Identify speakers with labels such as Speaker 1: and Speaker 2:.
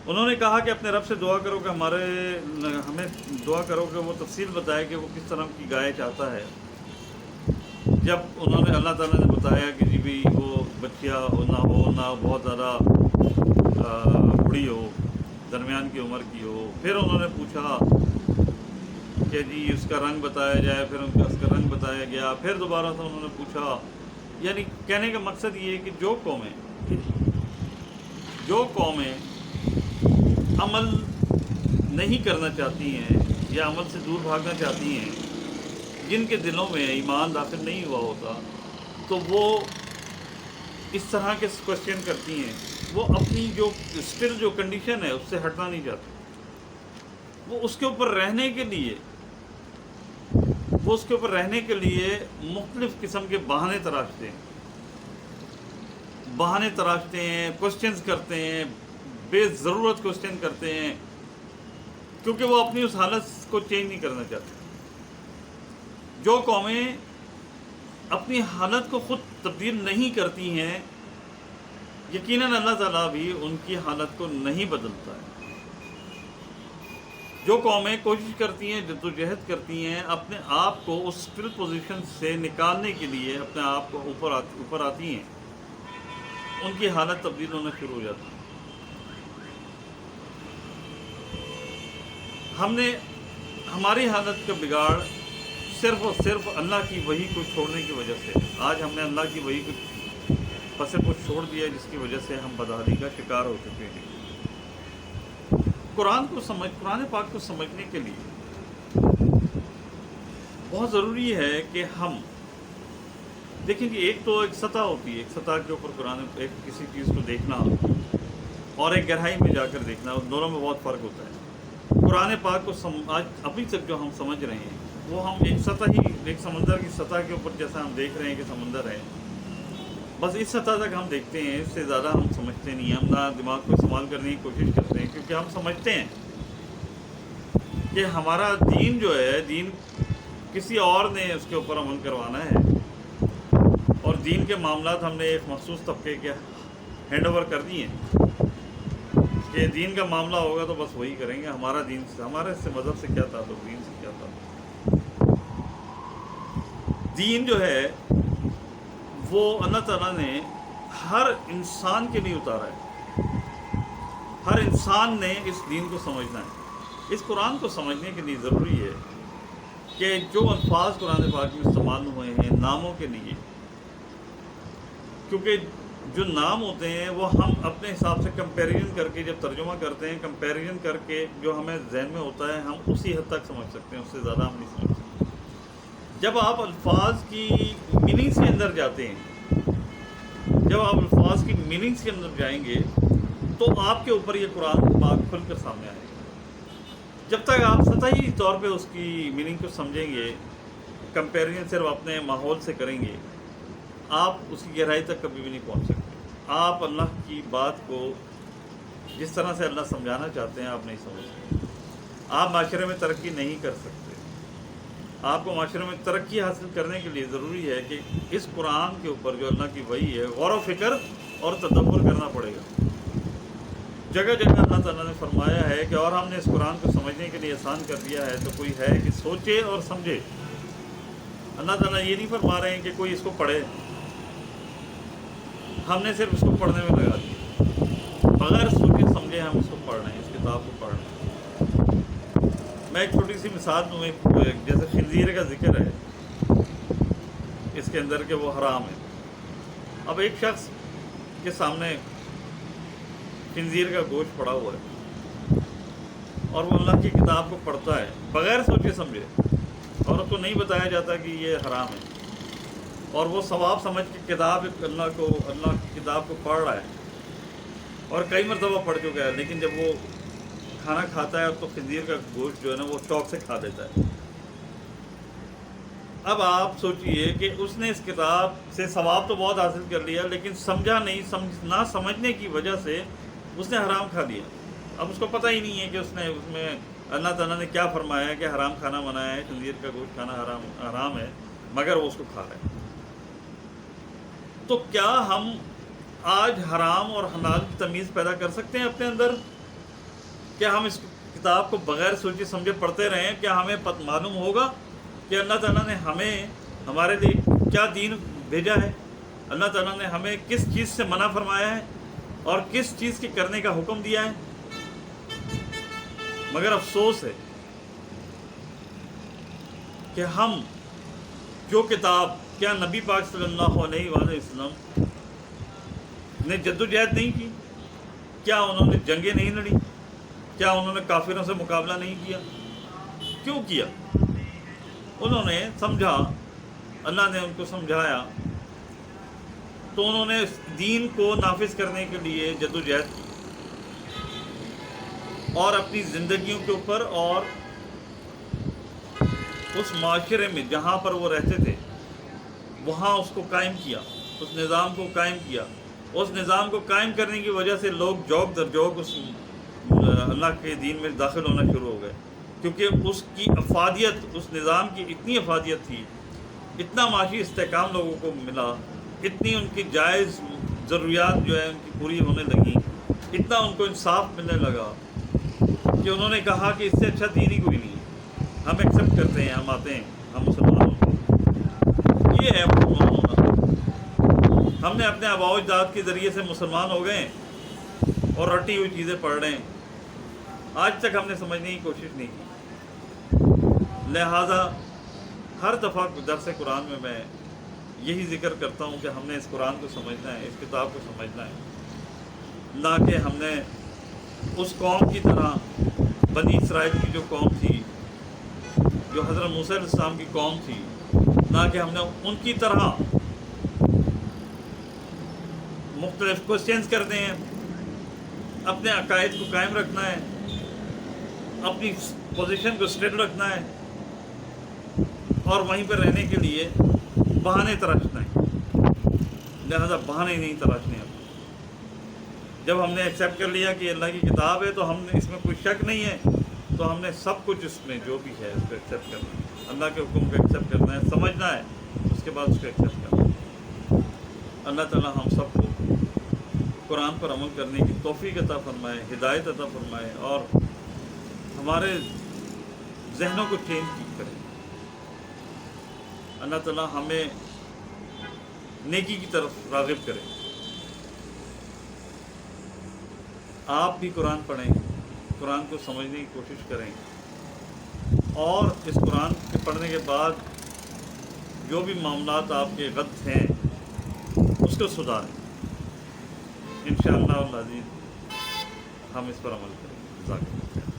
Speaker 1: انہوں نے کہا کہ اپنے رب سے دعا کرو کہ ہمیں دعا کرو کہ وہ تفصیل بتائے کہ وہ کس طرح کی گائے چاہتا ہے۔ جب انہوں نے اللہ تعالیٰ نے بتایا کہ جی بھی وہ بچیا نہ ہو، نہ بہت زیادہ بڑی ہو، درمیان کی عمر کی ہو، پھر انہوں نے پوچھا کہ جی اس کا رنگ بتایا جائے، پھر اس کا رنگ بتایا گیا، پھر دوبارہ سے انہوں نے پوچھا۔ یعنی کہنے کا مقصد یہ ہے کہ جو قومیں عمل نہیں کرنا چاہتی ہیں یا عمل سے دور بھاگنا چاہتی ہیں، جن کے دلوں میں ایمان داخل نہیں ہوا ہوتا، تو وہ اس طرح کے کوشچن کرتی ہیں۔ وہ اپنی جو کنڈیشن ہے اس سے ہٹنا نہیں چاہتی، وہ اس کے اوپر رہنے کے لیے مختلف قسم کے بہانے تراشتے ہیں، کوشچنز کرتے ہیں، بے ضرورت کوشچن کرتے ہیں، کیونکہ وہ اپنی اس حالت کو چینج نہیں کرنا چاہتے۔ جو قومیں اپنی حالت کو خود تبدیل نہیں کرتی ہیں، یقیناً اللہ تعالیٰ بھی ان کی حالت کو نہیں بدلتا ہے۔ جو قومیں کوشش کرتی ہیں، جدوجہد کرتی ہیں، اپنے آپ کو اس اسٹل پوزیشن سے نکالنے کے لیے اپنے آپ کو اوپر آتی ہیں، ان کی حالت تبدیل ہونا شروع ہو جاتی ہے۔ ہماری حالت کا بگاڑ صرف اور صرف اللہ کی وحی کو چھوڑنے کی وجہ سے۔ آج ہم نے اللہ کی وحی کو پس پش چھوڑ دیا، جس کی وجہ سے ہم بدحالی کا شکار ہو چکے ہیں۔ قرآن پاک کو سمجھنے کے لیے بہت ضروری ہے کہ ہم دیکھیں کہ ایک سطح ہوتی ہے، ایک سطح کے اوپر کسی چیز کو دیکھنا اور ایک گہرائی میں جا کر دیکھنا، دونوں میں بہت فرق ہوتا ہے۔ قرآن پاک کو آج ابھی تک جو ہم سمجھ رہے ہیں وہ ہم ایک سمندر کی سطح کے اوپر جیسا ہم دیکھ رہے ہیں کہ سمندر ہے، بس اس سطح تک ہم دیکھتے ہیں، اس سے زیادہ ہم سمجھتے نہیں ہیں۔ ہم نہ دماغ کو استعمال کرنے کی کوشش کرتے ہیں، کیونکہ ہم سمجھتے ہیں کہ ہمارا دین جو ہے، دین کسی اور نے اس کے اوپر عمل کروانا ہے، اور دین کے معاملات ہم نے ایک مخصوص طبقے کے ہینڈ اوور کر دیے ہیں کہ دین کا معاملہ ہوگا تو بس وہی کریں گے۔ ہمارے سے مذہب سے کیا تعلق، دین سے کیا تعلق۔ دین جو ہے وہ اللہ تعالیٰ نے ہر انسان کے لیے اتارا ہے۔ ہر انسان نے اس دین کو سمجھنا ہے۔ اس قرآن کو سمجھنے کے لیے ضروری ہے کہ جو الفاظ قرآن پاک میں استعمال ہوئے ہیں ناموں کے لیے، کیونکہ جو نام ہوتے ہیں وہ ہم اپنے حساب سے کمپیریزن کر کے جب ترجمہ کرتے ہیں، کمپیریزن کر کے جو ہمیں ذہن میں ہوتا ہے ہم اسی حد تک سمجھ سکتے ہیں، اس سے زیادہ ہم نہیں سمجھ سکتے۔ جب آپ الفاظ کی میننگز کے اندر جاتے ہیں، جب آپ الفاظ کی میننگز کے اندر جائیں گے تو آپ کے اوپر یہ قرآن پاک کھل کر سامنے آئے گا۔ جب تک آپ سطحی طور پہ اس کی میننگ کو سمجھیں گے، کمپیریزن صرف اپنے ماحول سے کریں گے، آپ اس کی گہرائی تک کبھی بھی نہیں پہنچ سکتے۔ آپ اللہ کی بات کو جس طرح سے اللہ سمجھانا چاہتے ہیں آپ نہیں سمجھ سکتے۔ آپ معاشرے میں ترقی نہیں کر سکتے۔ آپ کو معاشرے میں ترقی حاصل کرنے کے لیے ضروری ہے کہ اس قرآن کے اوپر جو اللہ کی وحی ہے غور و فکر اور تدبر کرنا پڑے گا۔ جگہ جگہ اللہ تعالیٰ نے فرمایا ہے کہ اور ہم نے اس قرآن کو سمجھنے کے لیے آسان کر دیا ہے، تو کوئی ہے کہ سوچے اور سمجھے۔ اللہ تعالیٰ یہ نہیں فرما رہے ہیں کہ کوئی اس کو پڑھے، ہم نے صرف اس کو پڑھنے میں لگا دیا، بغیر سوچے سمجھے ہم اس کو پڑھ رہے ہیں، اس کتاب کو پڑھ رہے ہیں۔ میں ایک چھوٹی سی مثال دوں، جیسے خنزیر کا ذکر ہے اس کے اندر کہ وہ حرام ہے۔ اب ایک شخص کے سامنے خنزیر کا گوشت پڑا ہوا ہے اور وہ اللہ کی کتاب کو پڑھتا ہے بغیر سوچے سمجھے، اور اس کو نہیں بتایا جاتا کہ یہ حرام ہے، اور وہ ثواب سمجھ کے اللہ کی کتاب کو پڑھ رہا ہے اور کئی مرتبہ پڑھ چکا ہے، لیکن جب وہ کھانا کھاتا ہے تو خنزیر کا گوشت جو ہے نا وہ چوک سے کھا دیتا ہے۔ اب آپ سوچئے کہ اس نے اس کتاب سے ثواب تو بہت حاصل کر لیا، لیکن سمجھا نہیں، نہ سمجھنے کی وجہ سے اس نے حرام کھا لیا۔ اب اس کو پتہ ہی نہیں ہے کہ اس میں اللہ تعالیٰ نے کیا فرمایا ہے کہ حرام کھانا منع ہے، خنزیر کا گوشت کھانا حرام ہے، مگر وہ اس کو کھا رہا ہے۔ تو کیا ہم آج حرام اور حلال کی تمیز پیدا کر سکتے ہیں اپنے اندر؟ کیا ہم اس کتاب کو بغیر سوچے سمجھے پڑھتے رہیں؟ کیا ہمیں معلوم ہوگا کہ اللہ تعالیٰ نے ہمیں ہمارے لیے کیا دین بھیجا ہے، اللہ تعالیٰ نے ہمیں کس چیز سے منع فرمایا ہے اور کس چیز کے کرنے کا حکم دیا ہے؟ مگر افسوس ہے کہ ہم جو کتاب، کیا نبی پاک صلی اللہ علیہ وآلہ وسلم نے جدوجہد نہیں کی؟ کیا انہوں نے جنگیں نہیں لڑی؟ کیا انہوں نے کافروں سے مقابلہ نہیں کیا؟ کیوں کیا؟ انہوں نے سمجھا، اللہ نے ان کو سمجھایا، تو انہوں نے دین کو نافذ کرنے کے لیے جدوجہد کی، اور اپنی زندگیوں کے اوپر اور اس معاشرے میں جہاں پر وہ رہتے تھے وہاں اس کو قائم کیا، اس نظام کو قائم کیا۔ اس نظام کو قائم کرنے کی وجہ سے لوگ جوک در جوک اس اللہ کے دین میں داخل ہونا شروع ہو گئے، کیونکہ اس کی افادیت، اس نظام کی اتنی افادیت تھی، اتنا معاشی استحکام لوگوں کو ملا، اتنی ان کی جائز ضروریات جو ہے ان کی پوری ہونے لگیں، اتنا ان کو انصاف ملنے لگا کہ انہوں نے کہا کہ اس سے اچھا دین ہی کوئی نہیں ہے، ہم ایکسیپٹ کرتے ہیں، ہم آتے ہیں، ہم مسلمان ہوتے ہیں۔ یہ ہے مسلمان ہونا۔ ہم نے اپنے آباء و اجداد کے ذریعے سے مسلمان ہو گئے اور رٹی ہوئی چیزیں پڑھ رہے ہیں، آج تک ہم نے سمجھنے کی کوشش نہیں کی۔ لہٰذا ہر دفعہ درس قرآن میں یہی ذکر کرتا ہوں کہ ہم نے اس قرآن کو سمجھنا ہے، اس کتاب کو سمجھنا ہے، نہ کہ ہم نے اس قوم کی طرح، بنی اسرائیل کی جو قوم تھی، جو حضرت موسیٰ علیہ السلام کی قوم تھی، نہ کہ ہم نے ان کی طرح مختلف کوسچنز کرنے ہیں، اپنے عقائد کو قائم رکھنا ہے، اپنی پوزیشن کو اسٹیٹ رکھنا ہے، اور وہیں پہ رہنے کے لیے بہانے تراشنا ہے۔ لہذا بہانے نہیں تراشنے ہیں۔ جب ہم نے ایکسیپٹ کر لیا کہ اللہ کی کتاب ہے تو ہم نے اس میں کوئی شک نہیں ہے، تو ہم نے سب کچھ اس میں جو بھی ہے اس کو ایکسیپٹ کرنا ہے، اللہ کے حکم کو ایکسیپٹ کرنا ہے، سمجھنا ہے، اس کے بعد اس کو ایکسیپٹ کرنا ہے۔ اللہ تعالیٰ ہم سب کو قرآن پر عمل کرنے کی توفیق عطا فرمائے، ہدایت عطا فرمائے، اور ہمارے ذہنوں کو چینج کرے۔ اللہ تعالیٰ ہمیں نیکی کی طرف راغب کرے۔ آپ بھی قرآن پڑھیں، قرآن کو سمجھنے کی کوشش کریں، اور اس قرآن کے پڑھنے کے بعد جو بھی معاملات آپ کے غلط ہیں اس کو سدھاریں۔ انشاءاللہ العزیز ہم اس پر عمل کریں۔ جزاک اللہ۔